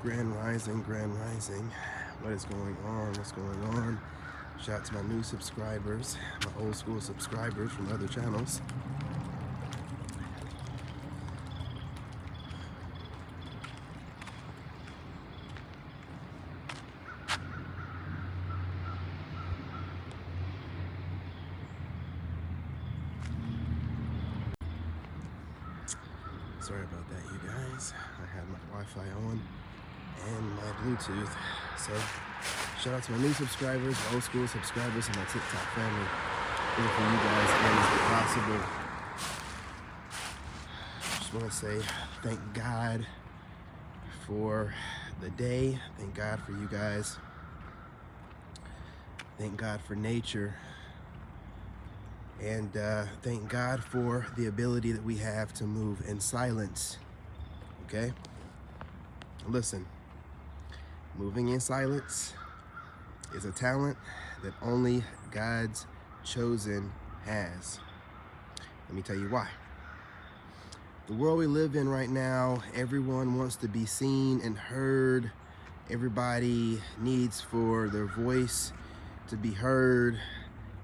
Grand Rising, Grand Rising. What is going on? What's going on? Shout out to my new subscribers, my old school subscribers from other channels. Sorry about that, you guys. I had my Wi-Fi on and my Bluetooth. So, shout out to my new subscribers, my old school subscribers, and my TikTok family. Good for you guys as possible. Just want to say thank God for the day. Thank God for you guys. Thank God for nature. And thank God for the ability that we have to move in silence, okay? Listen, moving in silence is a talent that only God's chosen has. Let me tell you why. The world we live in right now, everyone wants to be seen and heard. Everybody needs for their voice to be heard.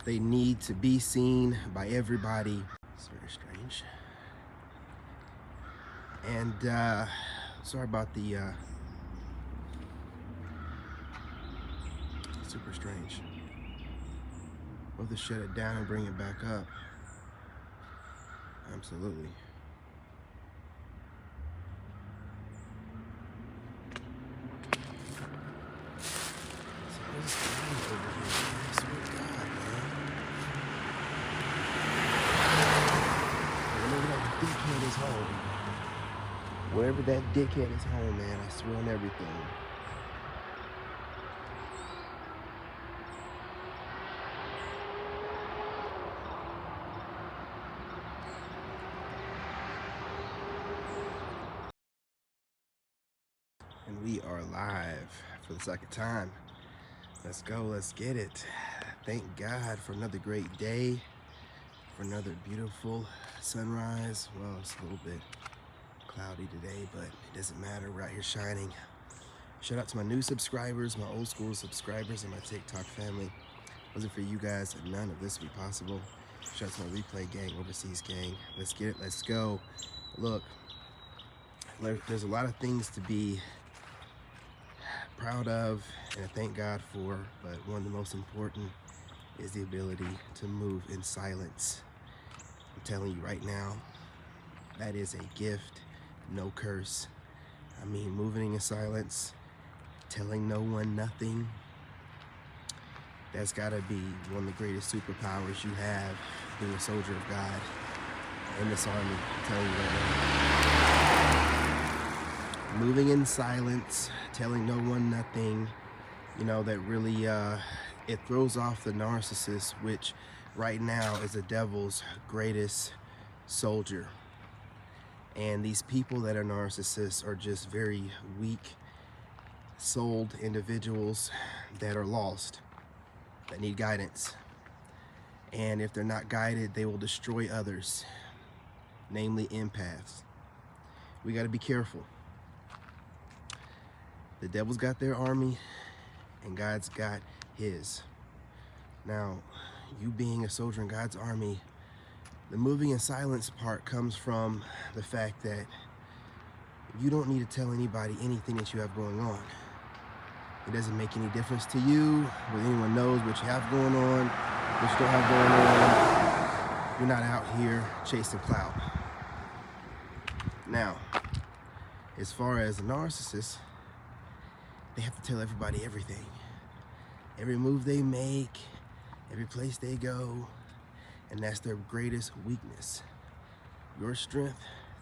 They need to be seen by everybody. It's very strange. And sorry about the super strange. We'll have to shut it down and bring it back up. Absolutely. So what is going on over here? I swear to God, man. Dickhead is home. Wherever that dickhead is home, man, I swear on everything. And we are live for the second time. Let's go, let's get it. Thank God for another great day, for another beautiful sunrise. Well, it's a little bit cloudy today, but it doesn't matter. We're out here shining. Shout out to my new subscribers, my old school subscribers, and my TikTok family. Wasn't for you guys, none of this would be possible. Shout out to my replay gang, overseas gang. Let's get it, let's go. Look, there's a lot of things to be proud of and I thank God for, but one of the most important is the ability to move in silence. I'm telling you right now, that is a gift, no curse. I mean, moving in silence, telling no one nothing, that's gotta be one of the greatest superpowers you have being a soldier of God in this army. I'm telling you right now. Moving in silence, telling no one nothing, you know, that really, it throws off the narcissist, which right now is the devil's greatest soldier. And these people that are narcissists are just very weak-souled individuals that are lost, that need guidance. And if they're not guided, they will destroy others, namely empaths. We got to be careful. The devil's got their army and God's got his. Now, you being a soldier in God's army, the moving in silence part comes from the fact that you don't need to tell anybody anything that you have going on. It doesn't make any difference to you whether anyone knows what you have going on, what you don't have going on. You're not out here chasing clout. Now, as far as a narcissist, they have to tell everybody everything. Every move they make, every place they go, and that's their greatest weakness. Your strength,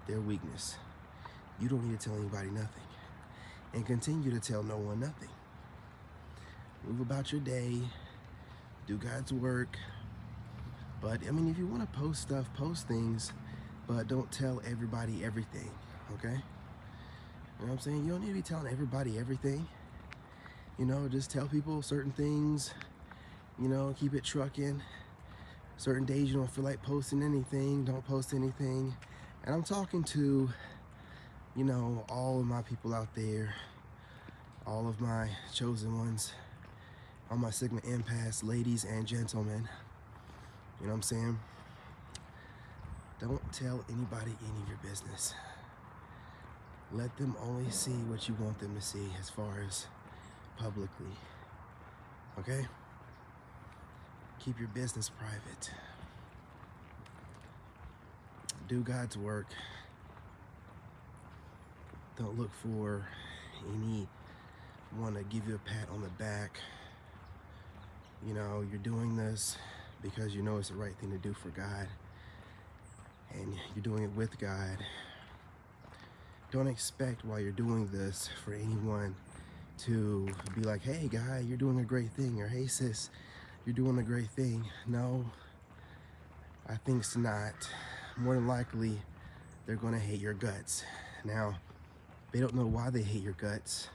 their weakness. You don't need to tell anybody nothing. And continue to tell no one nothing. Move about your day, do God's work. But, I mean, if you want to post stuff, post things, but don't tell everybody everything, okay? You know what I'm saying? You don't need to be telling everybody everything. You know, just tell people certain things, you know, keep it trucking. Certain days you don't feel like posting anything, don't post anything. And I'm talking to, you know, all of my people out there, all of my chosen ones, all my Sigma empaths, ladies and gentlemen. You know what I'm saying? Don't tell anybody any of your business. Let them only see what you want them to see as far as publicly. Okay? Keep your business private. Do God's work. Don't look for anyone to give you a pat on the back. You know, you're doing this because you know it's the right thing to do for God. And you're doing it with God. Don't expect while you're doing this for anyone to be like, hey guy, you're doing a great thing, or hey sis, you're doing a great thing. No, I think it's not. More than likely, they're gonna hate your guts. Now, they don't know why they hate your guts,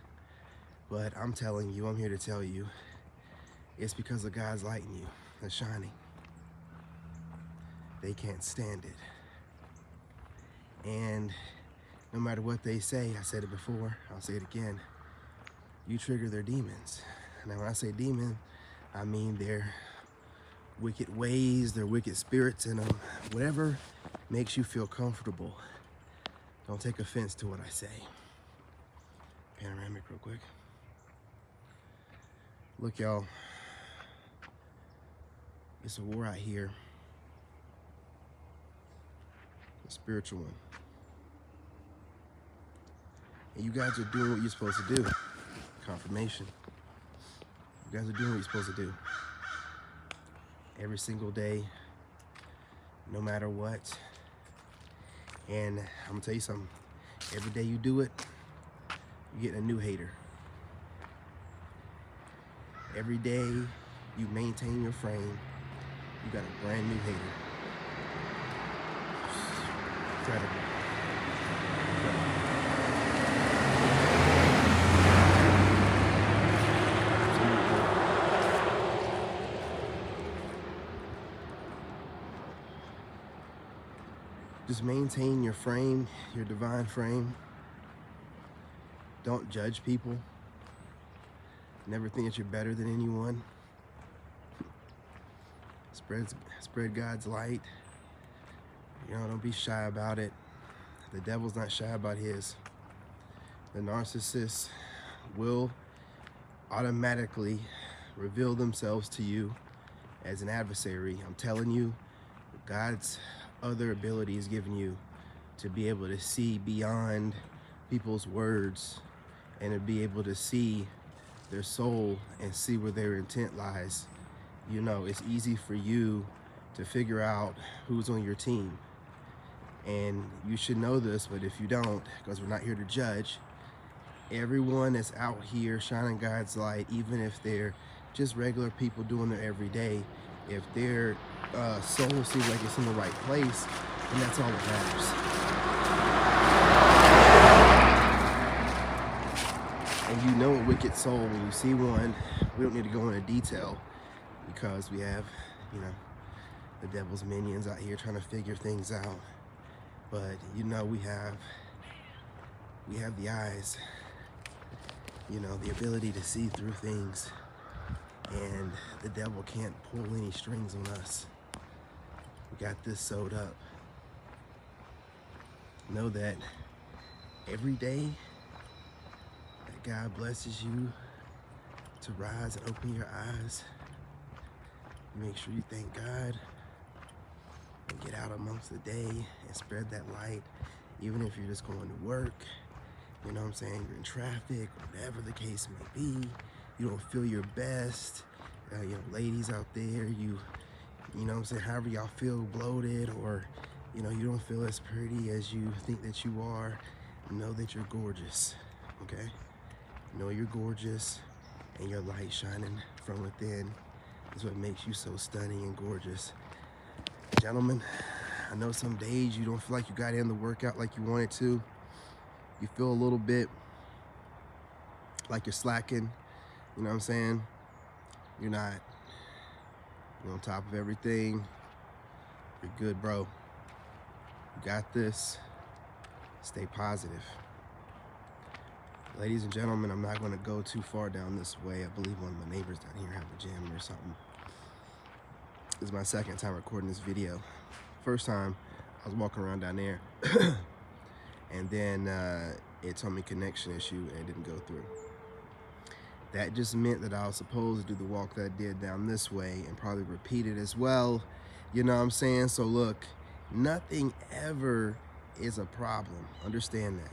but I'm telling you, I'm here to tell you, it's because of God's light in you that's shining. They can't stand it. And no matter what they say, I said it before, I'll say it again, you trigger their demons. Now when I say demon, I mean their wicked ways, their wicked spirits in them, whatever makes you feel comfortable. Don't take offense to what I say. Panoramic real quick. Look y'all, it's a war out here, a spiritual one. And you guys are doing what you're supposed to do. Confirmation. You guys are doing what you're supposed to do. Every single day, no matter what. And I'm gonna tell you something. Every day you do it, you're getting a new hater. Every day you maintain your frame, you got a brand new hater. Incredible. Just maintain your frame, your divine frame. Don't judge people. Never think that you're better than anyone. Spread God's light. You know, don't be shy about it. The devil's not shy about his. The narcissist will automatically reveal themselves to you as an adversary. I'm telling you, God's other ability is given you to be able to see beyond people's words and to be able to see their soul and see where their intent lies. You know, it's easy for you to figure out who's on your team. And you should know this, but if you don't, because we're not here to judge, everyone that's out here shining God's light, even if they're just regular people doing it every day, if their soul seems like it's in the right place, then that's all that matters. And you know a wicked soul when you see one. We don't need to go into detail because we have, you know, the devil's minions out here trying to figure things out. But you know, we have the eyes, you know, the ability to see through things, and the devil can't pull any strings on us. We got this sewed up. Know that every day that God blesses you to rise and open your eyes, make sure you thank God and get out amongst the day and spread that light, even if you're just going to work, you know what I'm saying, you're in traffic, whatever the case may be, you don't feel your best, you know, ladies out there, you know what I'm saying, however y'all feel, bloated, or, you know, you don't feel as pretty as you think that you are, know that you're gorgeous, okay? Know you're gorgeous, and your light shining from within is what makes you so stunning and gorgeous. Gentlemen, I know some days you don't feel like you got in the workout like you wanted to. You feel a little bit like you're slacking, you know what I'm saying? You're not. You're on top of everything. You're good, bro. You got this. Stay positive. Ladies and gentlemen, I'm not going to go too far down this way. I believe one of my neighbors down here have a gym or something. This is my second time recording this video. First time, I was walking around down there, and then it told me connection issue and it didn't go through. That just meant that I was supposed to do the walk that I did down this way and probably repeat it as well. You know what I'm saying? So look, nothing ever is a problem. Understand that.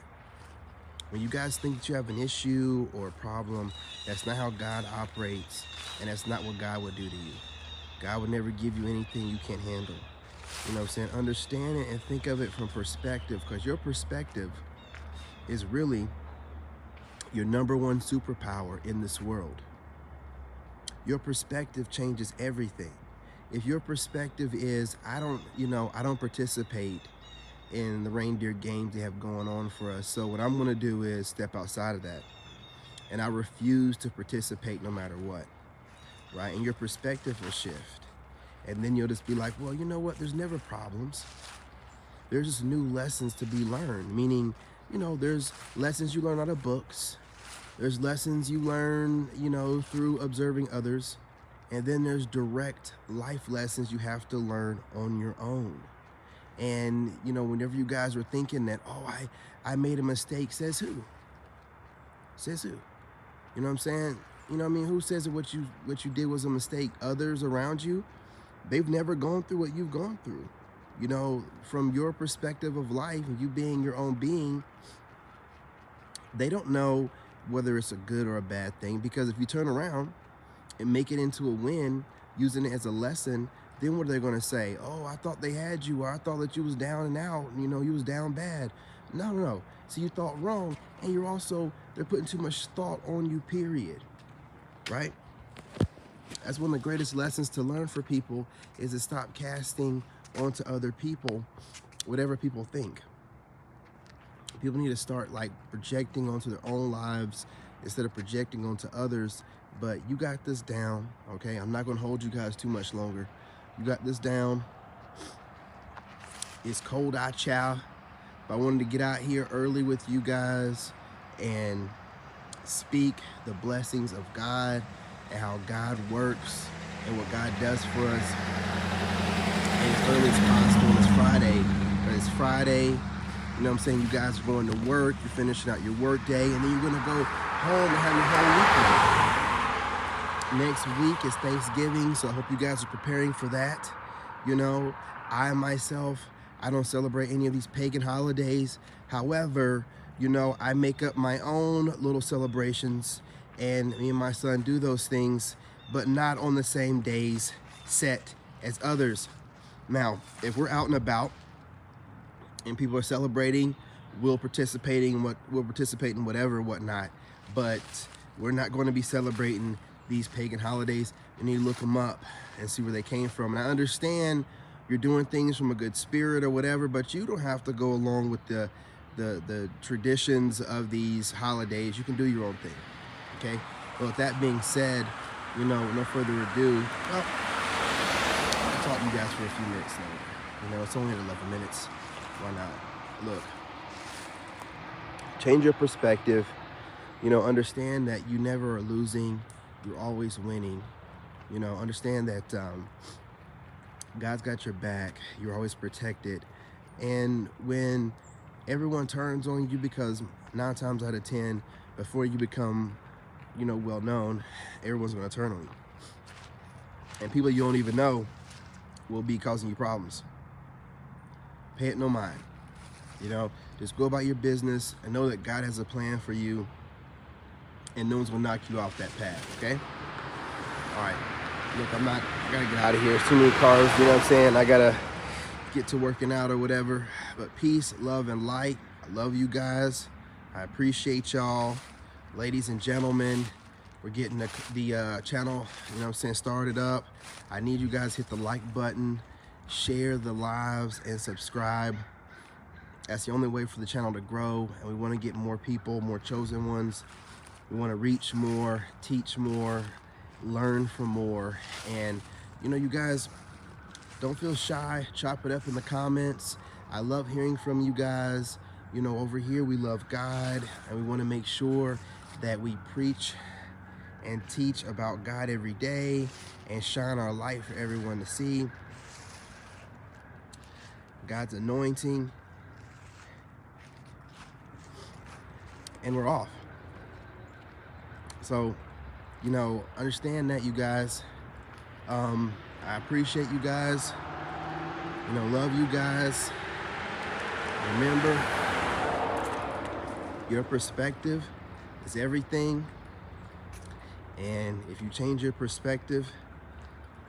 When you guys think that you have an issue or a problem, that's not how God operates, and that's not what God would do to you. God would never give you anything you can't handle. You know what I'm saying? Understand it and think of it from perspective, because your perspective is really your #1 superpower in this world. Your perspective changes everything. If your perspective is, I don't participate in the reindeer games they have going on for us, so what I'm going to do is step outside of that, and I refuse to participate no matter what, right? And your perspective will shift, and then you'll just be like, well, you know what, there's never problems. There's just new lessons to be learned, meaning, you know, there's lessons you learn out of books, there's lessons you learn, you know, through observing others, and then there's direct life lessons you have to learn on your own. And, you know, whenever you guys are thinking that, oh, I made a mistake, says who? Says who? You know what I'm saying? You know what I mean? Who says that what you did was a mistake? Others around you, they've never gone through what you've gone through. You know, from your perspective of life, and you being your own being, they don't know whether it's a good or a bad thing, because if you turn around and make it into a win, using it as a lesson, then what are they going to say? Oh, I thought they had you, or I thought that you was down and out, you know, you was down bad. No. So you thought wrong, and they're putting too much thought on you, period. Right? That's one of the greatest lessons to learn for people, is to stop casting onto other people whatever people think. People need to start like projecting onto their own lives instead of projecting onto others. But you got this down, okay? I'm not going to hold you guys too much longer. You got this down. It's cold out, chow. But I wanted to get out here early with you guys and speak the blessings of God and how God works and what God does for us. And as early as possible. It's Friday. But it's Friday. You know what I'm saying? You guys are going to work. You're finishing out your work day. And then you're going to go home and have your whole weekend. Next week is Thanksgiving, so I hope you guys are preparing for that. You know, I myself, I don't celebrate any of these pagan holidays. However, you know, I make up my own little celebrations, and me and my son do those things, but not on the same days set as others. Now, if we're out and about and people are celebrating, we'll participate in whatever, whatnot, but we're not going to be celebrating these pagan holidays. You need to look them up and see where they came from. And I understand you're doing things from a good spirit or whatever, but you don't have to go along with the traditions of these holidays. You can do your own thing, okay? Well, with that being said, you know, no further ado, well, I'll talk to you guys for a few minutes now. You know, it's only at 11 minutes. Why not? Look, change your perspective. You know, understand that you never are losing. You're always winning. You know, understand that God's got your back. You're always protected. And when everyone turns on you, because 9 times out of 10, before you become, you know, well known, everyone's going to turn on you. And people you don't even know will be causing you problems. Pay it no mind. You know, just go about your business and know that God has a plan for you, and no one's gonna knock you off that path, okay? All right, look, I gotta get out of here. There's too many cars, you know what I'm saying? I gotta get to working out or whatever. But peace, love, and light. I love you guys. I appreciate y'all. Ladies and gentlemen, we're getting the channel, you know what I'm saying, started up. I need you guys to hit the like button, share the lives, and subscribe. That's the only way for the channel to grow, and we want to get more people, more chosen ones. We want to reach more, teach more, learn from more. And, you know, you guys, don't feel shy. Chop it up in the comments. I love hearing from you guys. You know, over here we love God, and we want to make sure that we preach and teach about God every day and shine our light for everyone to see. God's anointing. And we're off. So, you know, understand that, you guys. I appreciate you guys. You know, love you guys. Remember, your perspective is everything. And if you change your perspective,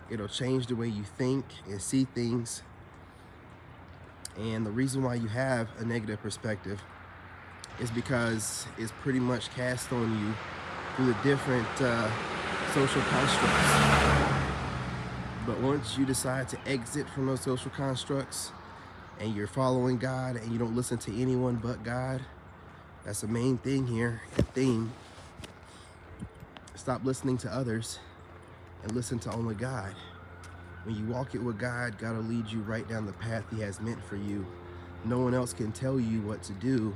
it'll change the way you think and see things. And the reason why you have a negative perspective is because it's pretty much cast on you through the different social constructs. But once you decide to exit from those social constructs and you're following God and you don't listen to anyone but God, that's the main thing here, the theme. Stop listening to others and listen to only God. When you walk it with God, God will lead you right down the path He has meant for you. No one else can tell you what to do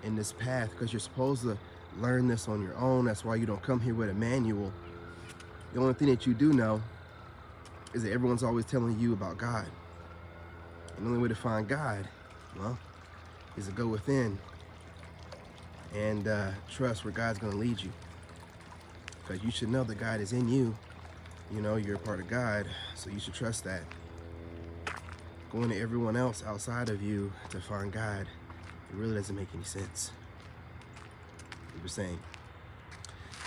in this path, because you're supposed to learn this on your own. That's why you don't come here with a manual. The only thing that you do know is that everyone's always telling you about God. And the only way to find God, well, is to go within and trust where God's going to lead you. Because you should know that God is in you. You know, you're a part of God, so you should trust that. Going to everyone else outside of you to find God, it really doesn't make any sense. We were saying.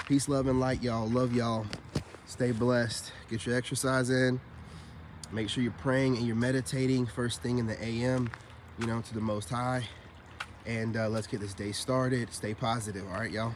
Peace, love, and light, y'all. Love y'all. Stay blessed. Get your exercise in. Make sure you're praying and you're meditating first thing in the AM, you know, to the Most High. And let's get this day started. Stay positive. All right, y'all.